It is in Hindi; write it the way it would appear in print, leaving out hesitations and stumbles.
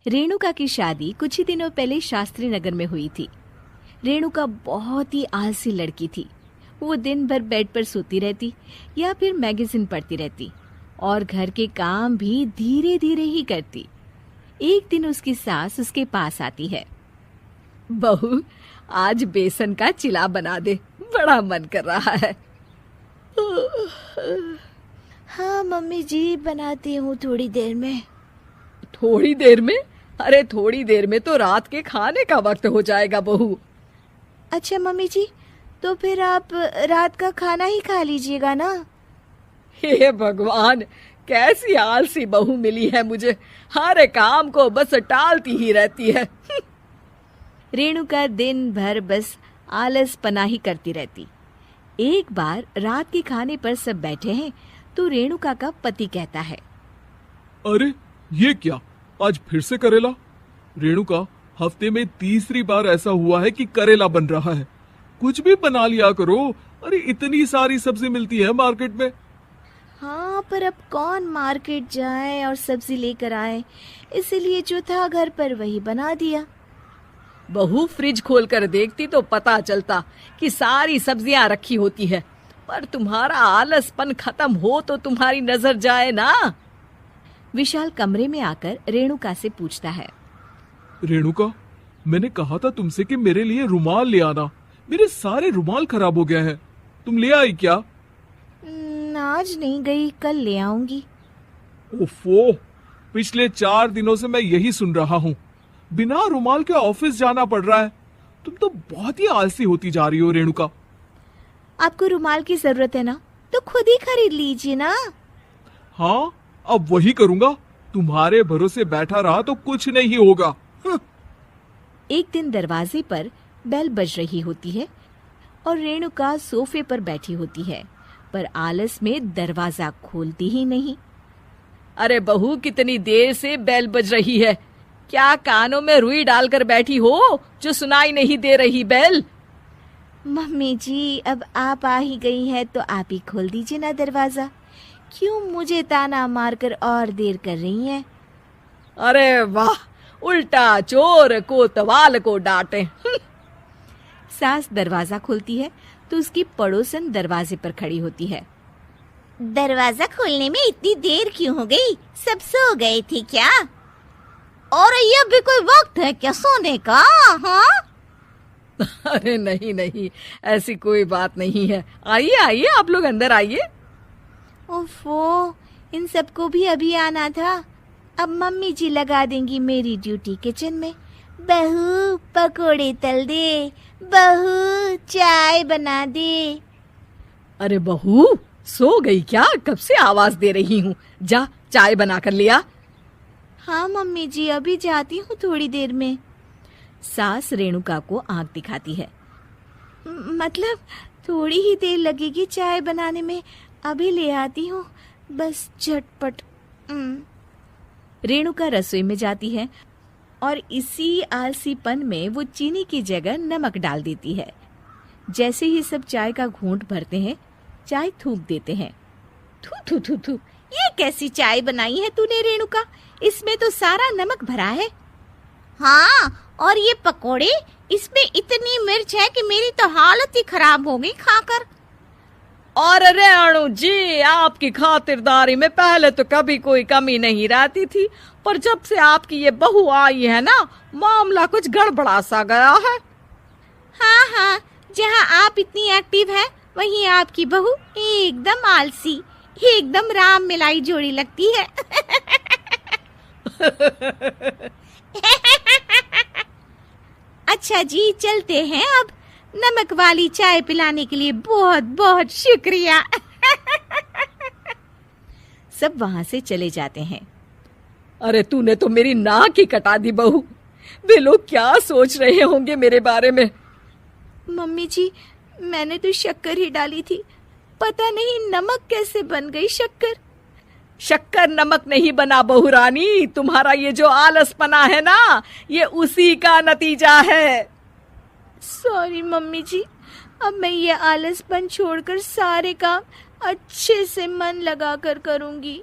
रेणुका की शादी कुछ ही दिनों पहले शास्त्री नगर में हुई थी। रेणुका बहुत ही आलसी लड़की थी। वो दिन भर बेड पर सोती रहती या फिर मैगजीन पढ़ती रहती और घर के काम भी धीरे धीरे ही करती। एक दिन उसकी सास उसके पास आती है। बहू, आज बेसन का चिला बना दे, बड़ा मन कर रहा है। हाँ मम्मी जी, बनाती हूँ थोड़ी देर में। थोड़ी देर में? अरे थोड़ी देर में तो रात के खाने का वक्त हो जाएगा बहू। अच्छा मम्मी जी, तो फिर आप रात का खाना ही खा लीजिएगा ना। हे भगवान, कैसी आलसी बहू मिली है मुझे, हर काम को बस टालती ही रहती है। रेणुका दिन भर बस आलस पना ही करती रहती। एक बार रात के खाने पर सब बैठे हैं तो रेणुका का पति कहता है, अरे ये क्या, आज फिर से करेला? रेणुका, हफ्ते में तीसरी बार ऐसा हुआ है कि करेला बन रहा है। कुछ भी बना लिया करो। अरे इतनी सारी सब्जी मिलती है मार्केट में। हाँ, पर अब कौन मार्केट जाए और सब्जी लेकर आए, इसीलिए जो था घर पर वही बना दिया। बहू, फ्रिज खोल कर देखती तो पता चलता कि सारी सब्जियां रखी होती है, पर तुम्हारा आलसपन खत्म हो तो तुम्हारी नजर जाए ना। विशाल कमरे में आकर रेणुका से पूछता है, रेणुका, मैंने कहा था तुमसे कि मेरे लिए रुमाल ले आना। मेरे सारे रुमाल खराब हो गए हैं। तुम ले आई क्या? आज नहीं गई, कल ले आऊंगी। ओफो, पिछले 4 दिनों से मैं यही सुन रहा हूँ। बिना रुमाल के ऑफिस जाना पड़ रहा है। तुम तो बहुत ही आलसी होती जा रही हो रेणुका। आपको रुमाल की जरूरत है ना, तो खुद ही खरीद लीजिए ना। हाँ, अब वही करूंगा। तुम्हारे भरोसे बैठा रहा तो कुछ नहीं होगा। एक दिन दरवाजे पर बेल बज रही होती है और रेणुका सोफे पर बैठी होती है, पर आलस में दरवाजा खोलती ही नहीं। अरे बहू, कितनी देर से बेल बज रही है? क्या कानों में रुई डालकर बैठी हो जो सुनाई नहीं दे रही बेल? मम्मी जी, अब आप आ ही गई हैं तो आप ही खोल दीजिए ना दरवाजा। क्यों मुझे ताना मारकर और देर कर रही हैं? अरे वाह, उल्टा चोर कोतवाल को डांटे। सास दरवाजा खोलती है तो उसकी पड़ोसन दरवाजे पर खड़ी होती है। दरवाजा खोलने में इतनी देर क्यों हो गई? सब सो गए थे क्या? और ये भी कोई वक्त है क्या सोने का? हाँ? अरे नहीं नहीं, ऐसी कोई बात नहीं है। आइए आइए, आप लोग अंदर आइए। ओफो, इन सबको भी अभी आना था। अब मम्मी जी लगा देंगी मेरी ड्यूटी किचन में। बहू पकोड़े तल दे, बहू चाय बना दे। अरे बहू, सो गई क्या? कब से आवाज दे रही हूँ, जा चाय बना कर लिया। हाँ मम्मी जी, अभी जाती हूँ थोड़ी देर में। सास रेणुका को आंख दिखाती है। मतलब थोड़ी ही देर लगेगी चाय बनाने में, अभी ले आती हूँ, बस झटपट। रेणुका रसोई में जाती है और इसी आलसीपन में वो चीनी की जगह नमक डाल देती है। जैसे ही सब चाय का घूंट भरते हैं, चाय थूक देते हैं। थू थू थू थू, ये कैसी चाय बनाई है तूने रेणुका? इसमें तो सारा नमक भरा है। हाँ, और ये पकोड़े, इसमें इतनी मिर्च है कि मेरी तो हालत ही खराब हो गई खाकर। और रेणु जी, आपकी खातिरदारी में पहले तो कभी कोई कमी नहीं रहती थी, पर जब से आपकी ये बहू आई है ना, मामला कुछ गड़बड़ा सा गया है। हाँ हाँ, जहाँ आप इतनी एक्टिव हैं, वहीं आपकी बहू एकदम आलसी, एकदम राम मिलाई जोड़ी लगती है। अच्छा जी, चलते हैं अब। नमक वाली चाय पिलाने के लिए बहुत बहुत शुक्रिया। सब वहां से चले जाते हैं। अरे तूने तो मेरी नाक ही कटा दी बहू। वे लोग क्या सोच रहे होंगे मेरे बारे में? मम्मी जी, मैंने तो शक्कर ही डाली थी, पता नहीं नमक कैसे बन गई शक्कर। शक्कर नमक नहीं बना बहू रानी, तुम्हारा ये जो आलसपना है ना, ये उसी का नतीजा है। सॉरी मम्मी जी, अब मैं ये आलसपन छोड़कर सारे काम अच्छे से मन लगाकर करूंगी।